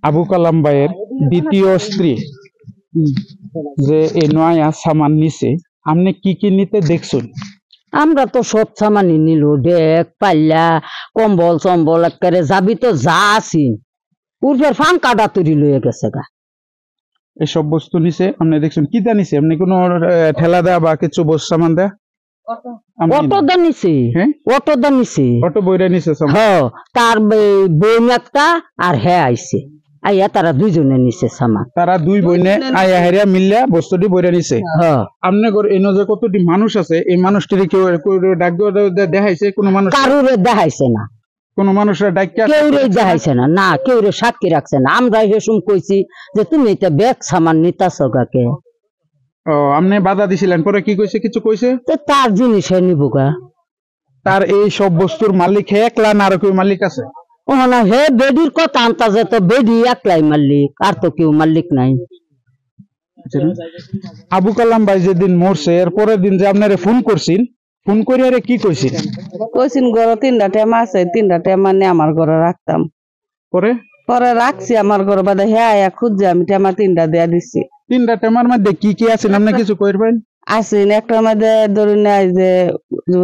আবু কালাম ভাইয়ের দ্বিতীয় স্ত্রী যে এই নয়া সামান নিছে, আপনি কি কি নিতে দেখছেন? আমরা তো সব সামানই নিল, ডেক পাল্লা কম্বল চম্বল একেবারে যাবি তো যা আছি উর্ফের ফান কাটা তৈরি লয়ে গেছে গা। এসব বস্তু নিছে আপনি দেখছেন? কিটা নিছে? আপনি কোনো ঠেলা দেয়া বা কিছু বস্তু সামান দেয়া? অটো দা নিছে, অটো দা নিছে, অটো বইরা নিছে সামান। হ্যাঁ, তার বোন একটা আর হ্যাঁ আইছে, আইয়া তারা দুইজনে নিছে সামান। তারা দুই বইনে আইয়া হেরিয়া মিল্লা বস্তুটি বইরা নিছে। হ্যাঁ, আপনি এনে যে কতটি মানুষ আছে, এই মানুষটির কেউ ডাক দেখাইছে? কোনো মানুষ কারুরে দেখাইছে না, কোন মানুষের ডাক্তার কেউ দেখাইছে না, না কেউ সাক্ষী রাখছে না। আমরা হেসুম কইছি যে তুমি এটা ব্যাগ সামান নিতাছ গাকে। ও, আপনি বাধা দিছিলেন, পরে কি কইছে? কিছু কইছে? তার জিনিস নিব গা। তার এই সব বস্তুর মালিক হে একলা না আর কেউ মালিক আছে? ও না, হে বেডির কথা আনতাছে তো বেডি একলাই মালিক, আর তো কেউ মালিক নাই। আবু কালাম ভাই যেদিন মরছে এর পরের দিন যে আপনারে ফোন করছেন, ফোন করে আরে কি কইছেন? কইছেন ঘরে 3টা টেমা আছে, 3টা টেমা নিয়ে আমার ঘরে রাখতাম। পরে পরে রাখছি আমার ঘরে, বাদে হ্যাঁ খুঁজছে, আমি টেমা 3টা দেয়া দিছি। 3টা টেমার মধ্যে কি কি আছে আপনি কিছু কইবেন? আসিন একটার মধ্যে ধরুন যে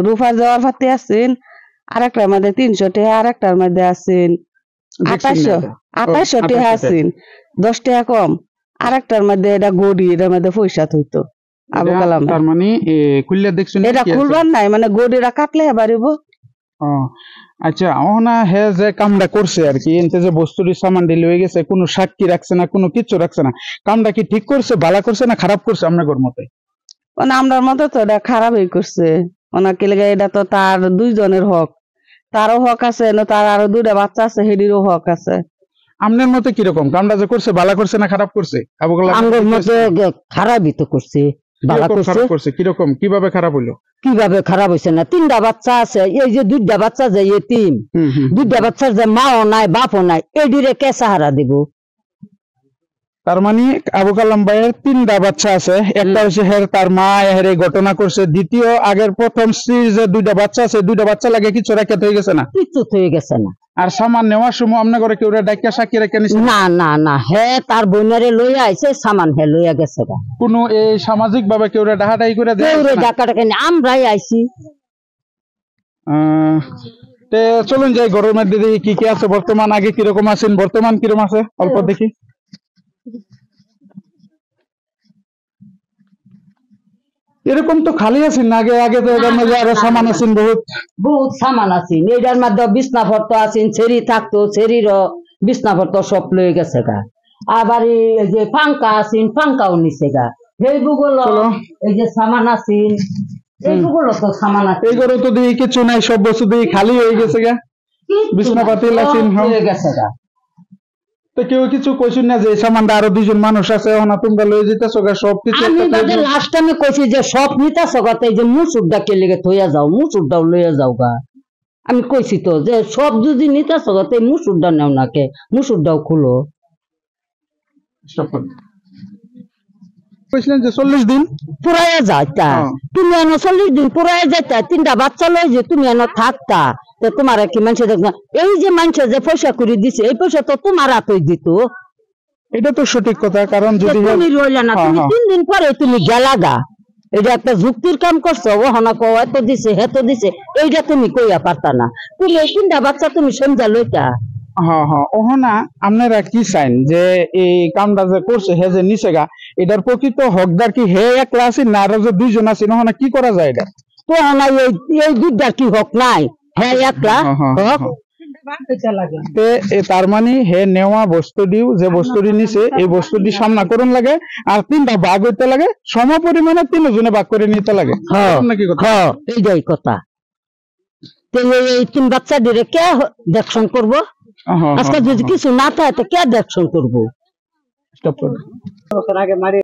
রূপা যাওয়ার ফাতে আসিন, আর একটার মধ্যে 300 টাকা, আর একটার মধ্যে আসিন 2800 টাকা আসিন, 10 টাকা কম। আর একটার মধ্যে এটা গড়ি, এটার মধ্যে পয়সা থইতো আবু কালাম। তার মানে খুললে দেখছেন? এটা খুলবার নাই, মানে গড়িটা কাটলে বাড়িব। আচ্ছা, ওনা হে যে কামটা করছে আর কি, এনতে যে বস্তুটি সামান দিলে হয়ে গেছে, কোনো সাক্ষী রাখছে না, কোনো কিছু রাখছে না, কামটা কি ঠিক করছে, ভালো করছে না খারাপ করছে আপনার মতে? মানে আমরার মতে তো এটা খারাপই করছে। ওনাকে লেগে এটা তো তার দুইজনের হক, তারও হক আছে, তার আরো 2টা বাচ্চা আছে, হেডিরও হক আছে। আপনার মতে কিরকম কামটা যে করছে, ভালো করছে না খারাপ করছে? আবু কালাম আমার মতে খারাপই তো করছে। কিরকম, কিভাবে খারাপ হইলো? কিভাবে খারাপ হয়েছে না? 3টা বাচ্চা আছে, এই যে 2টা বাচ্চা যে এতিম, 2টা বাচ্চার যে মাও নাই বাপও নাই, এডিরে কে সাহারা দিব? তার মানে আবু কালাম ভাইয়ের 3টা বাচ্চা আছে, একটা হচ্ছে হের তার মা হের এই ঘটনা করছে, দ্বিতীয় আগের প্রথম স্ত্রীর যে 2টা বাচ্চা আছে, 2টা বাচ্চা লাগে কিছু রাখতে হয়ে গেছে না? কিছু হয়ে গেছে না। আর সামান নেওয়ার সময় আপনার ঘরে কেউ ডাক্তার সাক্ষী রেখে নিছে? না না না, হে তার বোনারে লইয়া আইছে, সামান হে লইয়া গেছে। কোন এই সামাজিক ভাবে কেউ ডাকাডাকি করে দেয়? কেউ ডাকাডাকি না, আমরাই আইছি। চলুন যাই ঘরের মধ্যে দেখি কি কি আছে বর্তমান, আগে কিরকম আছেন, বর্তমান কিরকম আছে অল্প দেখি। এরকম তো খালি আছেন না? আগে আগে তো এটার মধ্যে আরো সামান আছেন, বহুত বহুত সামান আছেন। এটার মধ্যে বিছনাপত্র আছেন, ছেড়ি থাকতো, ছেড়ির বিছনাপত্র সব লয়ে গেছে গা। আবার এই যে পাঙ্কা আছেন, পাঙ্কাও নিছে গা। এইগুলো এই যে সামান আছেন, এইগুলো তো সামান আছে। এই ঘরে তো দেখি কিছু নাই, সব বস্তু দেখি খালি হয়ে গেছে গা, বিছনাপাতি আছেন হয়ে গেছে গা। তো কেউ কিছু কইছেন না যে সামানটা আরো 2জন মানুষ আছে, ওনা তোমরা লয়ে যেতেছো গা সব কিছু? আমি তাদের লাস্ট টাইমে কইছি যে সব নিতাছো গা, এই যে মুসুরডা কে লেগে থইয়া যাও, মুসুরডাও লইয়া যাও গা। আমি কইছি তো যে সব যদি নিতাছো গা, তাই মুসুরডা নেও না কে, মুসুরডাও খুলো। কইছিলেন যে 40 দিন পুরাইয়া যাইতা, তুমি এনে 40 দিন পুরাইয়া যাইতা, 3টা বাচ্চা লই যে তুমি এনে থাকতা, তো তোমার কি মানুষে দেখ না? এই যে মানুষে যে পয়সা করে দিছে, এই পয়সা তো তোমার হাতই দিত। এটা তো সঠিক কথা, কারণ যদি তুমি রইলা না, তুমি 3 দিন পরে তুমি গেলা গা। এটা একটা যুক্তির কাম করছো। ও হনা কো এত দিছে হেত দিছে, এইটা তুমি কইয়া পারতা না। তুমি এই 3টা বাচ্চা তুমি সমঝা লইতা। ওহনা আপনারা কি চাইন যে এই কামটা যে করছে হে যে নিচে গা, এটার প্রকৃত হকদার কি হে একলা আছেন না আরো যে 2জন আছেন? ওহনা কি করা যায় এটা? তো হনা এই দুইটা কি হক নাই? হ্যাঁ একলা হক। তার মানে হে নেওয়া বস্তুটিও যে বস্তুটি নিছে, এই বস্তুটি সামনা করুন লাগে, আর 3টা ভাগ হইতে লাগে, সম পরিমাণে 3জনে ভাগ করে নিতে লাগে। নাকি কথা? এইটাই কথা। এই 3 বাচ্চা দিলে কে দেখশন করবো? আজকে যদি কিছু না থাকে তো কে দেখশন করবো?